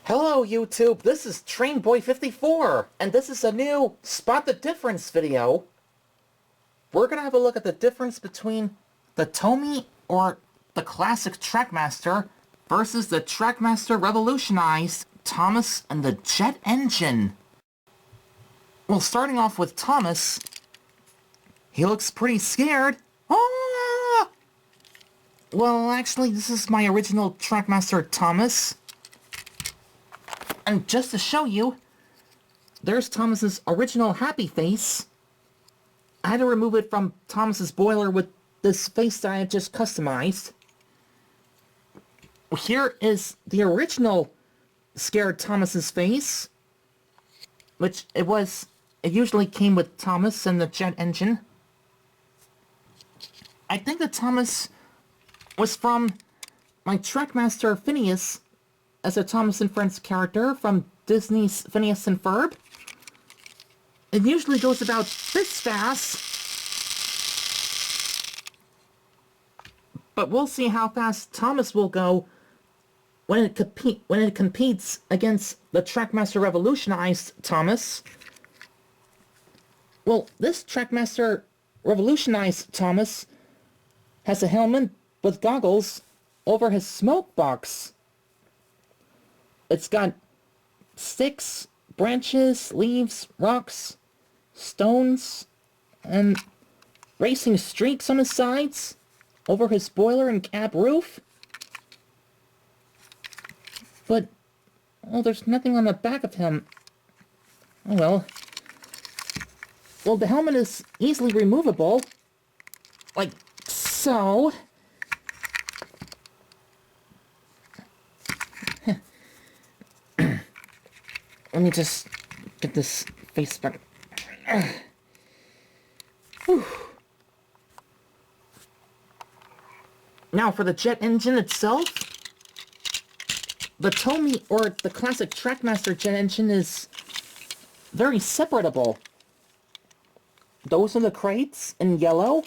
Hello YouTube, this is TrainBoy54, and this is a new Spot the Difference video. We're gonna have a look at the difference between the Tomy, or the classic Trackmaster, versus the Trackmaster revolutionized Thomas and the jet engine. Well, starting off with Thomas, he looks pretty scared. Ah! Well, actually, this is my original Trackmaster Thomas. And just to show you, there's Thomas's original happy face. I had to remove it from Thomas's boiler with this face that I had just customized. Here is the original scared Thomas's face, which it usually came with Thomas and the jet engine. I think that Thomas was from my Trackmaster Phineas as a Thomas and Friends character from Disney's Phineas and Ferb. It usually goes about this fast, but we'll see how fast Thomas will go when it competes against the Trackmaster revolutionized Thomas. Well, this Trackmaster revolutionized Thomas has a helmet with goggles over his smoke box. It's got sticks, branches, leaves, rocks, stones, and racing streaks on his sides, over his boiler and cab roof. But, oh, there's nothing on the back of him. Oh well. Well, the helmet is easily removable, like so. Let me just get this face back. Now for the jet engine itself, the Tomy, or the classic Trackmaster jet engine, is very separable. Those are the crates in yellow,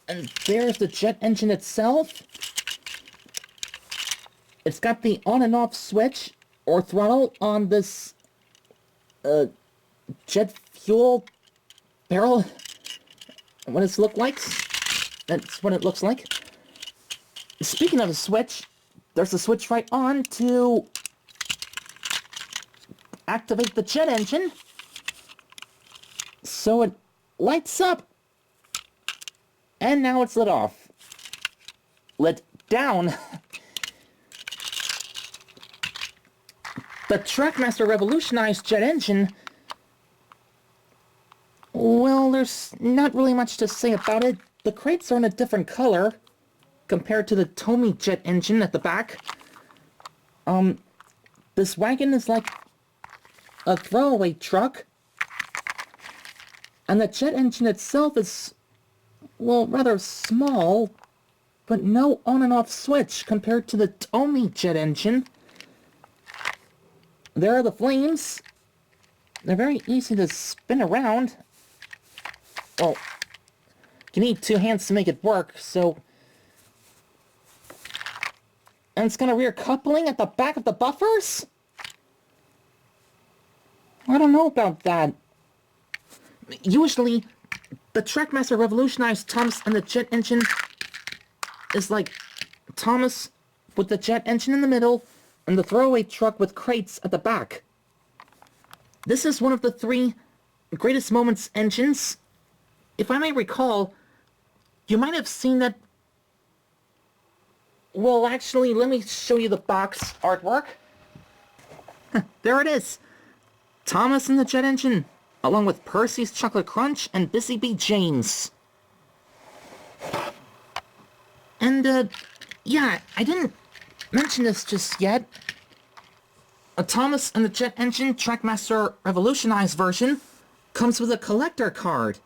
and there's the jet engine itself. It's got the on and off switch or throttle on this jet fuel barrel. What it looks like. That's what it looks like. Speaking of a switch, there's a switch right on to activate the jet engine, so it lights up, and now it's lit off. Lit down. The Trackmaster revolutionized jet engine, well, there's not really much to say about it. The crates are in a different color compared to the Tomy jet engine at the back. This wagon is like a throwaway truck, and the jet engine itself is, well, rather small, but no on and off switch compared to the Tomy jet engine. There are the flames. They're very easy to spin around. Well, you need two hands to make it work, so... And it's got a rear coupling at the back of the buffers? I don't know about that. Usually, the Trackmaster revolutionized Thomas and the jet engine is like Thomas with the jet engine in the middle, and the throwaway truck with crates at the back. This is one of the three Greatest Moments engines. If I may recall, you might have seen that... Well, actually, let me show you the box artwork. There it is. Thomas and the jet engine, along with Percy's Chocolate Crunch and Busy Bee James. And, yeah, I didn't mention this just yet. A Thomas and the jet engine Trackmaster revolutionized version comes with a collector card.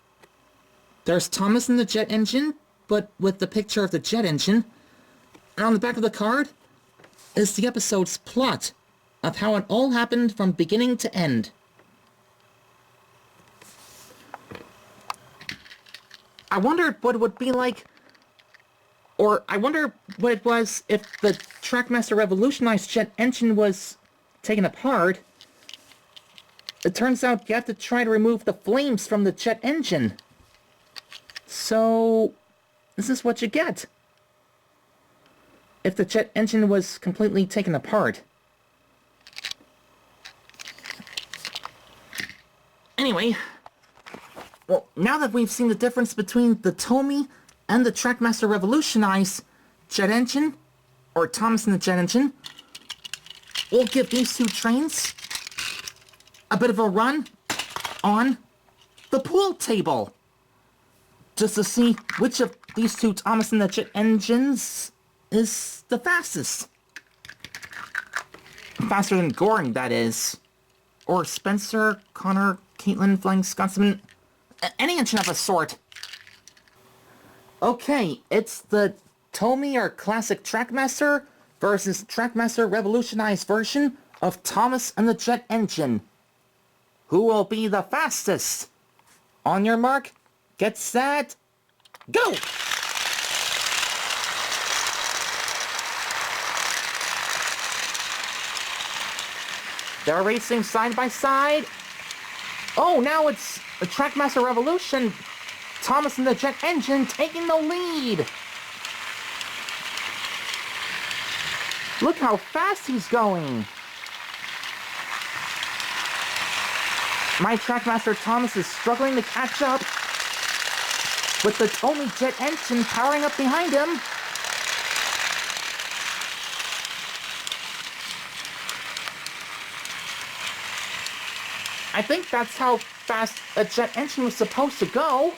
There's Thomas and the jet engine, but with the picture of the jet engine. And on the back of the card is the episode's plot of how it all happened from beginning to end. I wondered what it would be like Or I wonder what it was if the Trackmaster Revolutionized jet engine was taken apart. It turns out you have to try to remove the flames from the jet engine. So, this is what you get if the jet engine was completely taken apart. Anyway, well, now that we've seen the difference between the Tomy and the Trackmaster Revolutionized jet engine, or Thomas and the jet engine, we'll give these two trains a bit of a run on the pool table, just to see which of these two Thomas and the jet engines is the fastest. Faster than Gordon, that is. Or Spencer, Connor, Caitlin, Flying Scotsman, any engine of a sort. Okay, it's the Tomy or Classic Trackmaster versus Trackmaster Revolutionized version of Thomas and the Jet Engine. Who will be the fastest? On your mark, get set, go! They're racing side by side. Oh, now it's the Trackmaster Revolution. Thomas and the Jet Engine taking the lead. Look how fast he's going. My Trackmaster Thomas is struggling to catch up, with the Tomy Jet Engine powering up behind him. I think that's how fast a jet engine was supposed to go.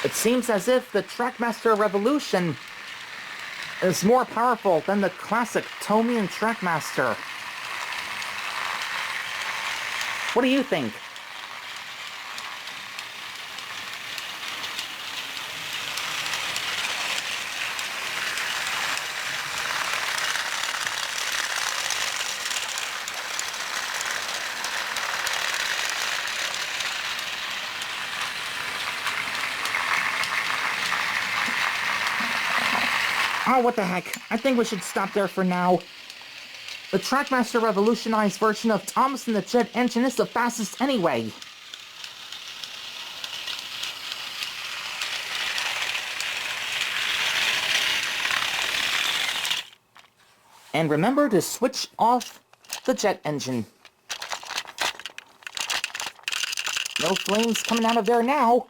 It seems as if the Trackmaster Revolution is more powerful than the classic Tomy and Trackmaster. What do you think? Oh, what the heck. I think we should stop there for now. The Trackmaster Revolutionized version of Thomas and the Jet Engine is the fastest anyway. And remember to switch off the jet engine. No flames coming out of there now.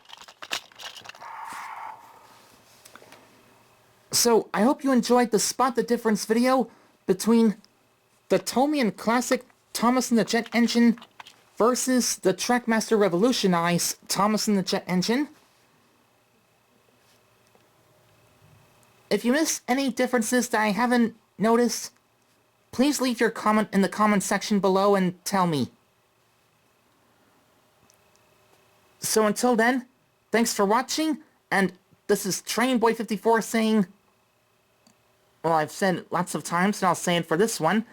So, I hope you enjoyed the Spot the Difference video between the Tomy and Classic Thomas and the Jet Engine versus the Trackmaster Revolutionized Thomas and the Jet Engine. If you missed any differences that I haven't noticed, please leave your comment in the comment section below and tell me. So until then, thanks for watching, and this is TrainBoy54 saying, well, I've said it lots of times, and I'll say it for this one.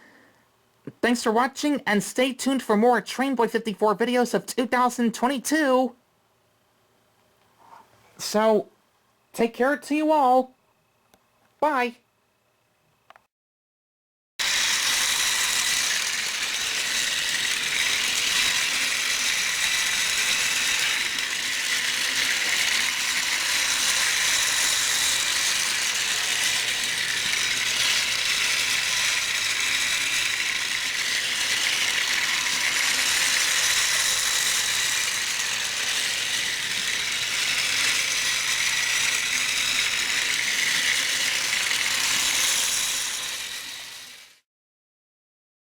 Thanks for watching, and stay tuned for more TrainBoy54 videos of 2022. So, take care to you all. Bye.